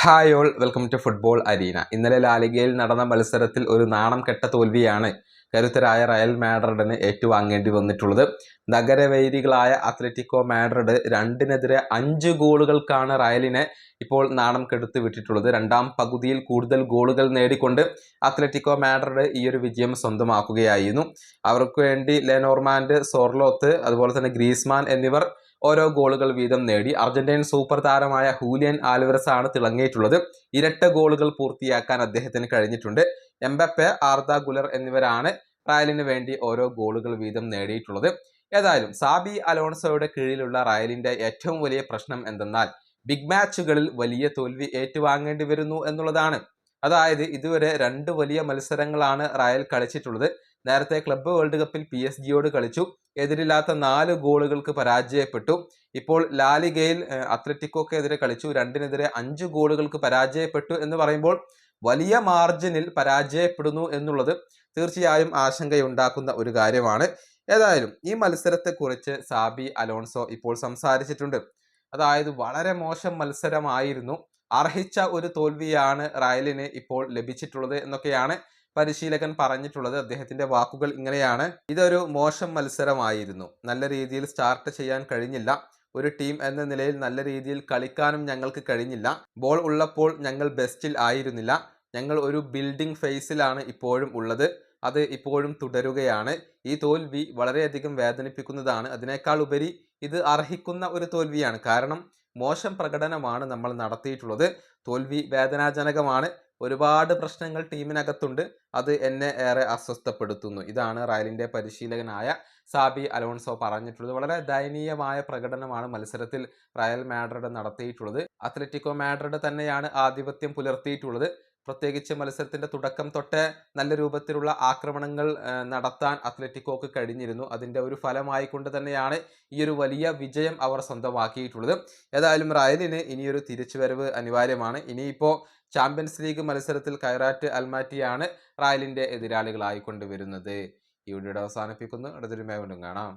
Hi all, welcome to football arena. ഇന്നലെ ലാലിഗയിൽ നടന്ന മത്സരത്തിൽ ഒരു നാണം കെട്ട തോൽവിയാണ് കരുത്തരായ റയൽ മാഡ്രിഡിന് ഏറ്റുവാങ്ങേണ്ടി വന്നിട്ടുള്ളത്. നഗരവൈരികളായ അത്ലറ്റിക്കോ മാഡ്രിഡ് 2-നെതിരെ 5 ഗോളുകൾക്കാണ് റയലിനെ ഇപ്പോൾ നാണം കെടുത്ത് വിട്ടിട്ടുള്ളത്. രണ്ടാം പകുതിയിൽ കൂടുതൽ ഗോളുകൾ നേടിക്കൊണ്ട് അത്ലറ്റിക്കോ മാഡ്രിഡ് ഈ ഒരു വിജയം സ്വന്തമാക്കുകയായിരുന്നു. അവർക്ക് വേണ്ടി ലെനോർമാൻഡ്, സോർലോത്ത്, അതുപോലെ തന്നെ ഗ്രീസ്മാൻ എന്നിവർ ഓരോ ഗോളുകൾ വീതം നേടി. അർജന്റീൻ സൂപ്പർ താരമായ ഹൂലിയൻ ആൽവരസ് ആണ് തിളങ്ങിയിട്ടുള്ളത്. ഇരട്ട ഗോളുകൾ പൂർത്തിയാക്കാൻ അദ്ദേഹത്തിന് കഴിഞ്ഞിട്ടുണ്ട്. എംബപ്പെ, ആർദ ഗുലർ എന്നിവരാണ് റയലിന് വേണ്ടി ഓരോ ഗോളുകൾ വീതം നേടിയിട്ടുള്ളത്. ഏതായാലും സാബി അലോൺസോയുടെ കീഴിലുള്ള റയലിന്റെ ഏറ്റവും വലിയ പ്രശ്നം എന്തെന്നാൽ ബിഗ് മാച്ചുകളിൽ വലിയ തോൽവി ഏറ്റുവാങ്ങേണ്ടി വരുന്നു എന്നുള്ളതാണ്. അതായത് ഇതുവരെ 2 വലിയ മത്സരങ്ങളാണ് റയൽ കളിച്ചിട്ടുള്ളത്. നേരത്തെ ക്ലബ്ബ് വേൾഡ് കപ്പിൽ PSG കളിച്ചു, എതിരില്ലാത്ത 4 ഗോളുകൾക്ക് പരാജയപ്പെട്ടു. ഇപ്പോൾ ലാലിഗയിൽ അത്ലറ്റിക്കോക്കെതിരെ കളിച്ചു, 2-നെതിരെ 5 ഗോളുകൾക്ക് പരാജയപ്പെട്ടു എന്ന് പറയുമ്പോൾ വലിയ മാർജിനിൽ പരാജയപ്പെടുന്നു എന്നുള്ളത് തീർച്ചയായും ആശങ്കയുണ്ടാക്കുന്ന ഒരു കാര്യമാണ്. ഏതായാലും ഈ മത്സരത്തെക്കുറിച്ച് സാബി അലോൺസോ ഇപ്പോൾ സംസാരിച്ചിട്ടുണ്ട്. അതായത് വളരെ മോശം മത്സരമായിരുന്നു, അർഹിച്ച ഒരു തോൽവിയാണ് റയലിന് ഇപ്പോൾ ലഭിച്ചിട്ടുള്ളത് എന്നൊക്കെയാണ് പരിശീലകൻ പറഞ്ഞിട്ടുള്ളത്. അദ്ദേഹത്തിന്റെ വാക്കുകൾ ഇങ്ങനെയാണ്: ഇതൊരു മോശം മത്സരമായിരുന്നു, നല്ല രീതിയിൽ സ്റ്റാർട്ട് ചെയ്യാൻ കഴിഞ്ഞില്ല, ഒരു ടീം എന്ന നിലയിൽ നല്ല രീതിയിൽ കളിക്കാനും ഞങ്ങൾക്ക് കഴിഞ്ഞില്ല, ബോൾ ഉള്ളപ്പോൾ ഞങ്ങൾ ബെസ്റ്റിൽ ആയിരുന്നില്ല, ഞങ്ങൾ ഒരു ബിൽഡിംഗ് ഫേസിലാണ് ഇപ്പോഴും ഉള്ളത്, അത് ഇപ്പോഴും തുടരുകയാണ്. ഈ തോൽവി വളരെയധികം വേദനിപ്പിക്കുന്നതാണ്, അതിനേക്കാൾ ഉപരി ഇത് അർഹിക്കുന്ന ഒരു തോൽവിയാണ്. കാരണം മോശം പ്രകടനമാണ് നമ്മൾ നടത്തിയിട്ടുള്ളത്. തോൽവി വേദനാജനകമാണ്, ഒരുപാട് പ്രശ്നങ്ങൾ ടീമിനകത്തുണ്ട്, അത് എന്നെ ഏറെ അസ്വസ്ഥപ്പെടുത്തുന്നു. ഇതാണ് റയലിന്റെ പരിശീലകനായ സാബി അലോൺസോ പറഞ്ഞിട്ടുള്ളത്. വളരെ ദയനീയമായ പ്രകടനമാണ് മത്സരത്തിൽ റയൽ മാഡ്രിഡ് നടത്തിയിട്ടുള്ളത്. അത്ലറ്റിക്കോ മാഡ്രിഡ് തന്നെയാണ് ആധിപത്യം പുലർത്തിയിട്ടുള്ളത്. പ്രത്യേകിച്ച് മത്സരത്തിന്റെ തുടക്കം തൊട്ടേ നല്ല രൂപത്തിലുള്ള ആക്രമണങ്ങൾ നടത്താൻ അത്ലറ്റിക്കോക്ക് കഴിഞ്ഞിരുന്നു. അതിന്റെ ഒരു ഫലമായിക്കൊണ്ട് തന്നെയാണ് ഈ ഒരു വലിയ വിജയം അവർ സ്വന്തമാക്കിയിട്ടുള്ളത്. ഏതായാലും റയലിന് ഇനിയൊരു തിരിച്ചുവരവ് അനിവാര്യമാണ്. ഇനിയിപ്പോൾ ചാമ്പ്യൻസ് ലീഗ് മത്സരത്തിൽ കൈറാറ്റ് അൽമാറ്റിയാണ് റയലിന്റെ എതിരാളികളായിക്കൊണ്ട് വരുന്നത്. ഈ വീഡിയോ അവസാനിപ്പിക്കുന്നു. അടുത്തൊരു വീണ്ടും കാണാം.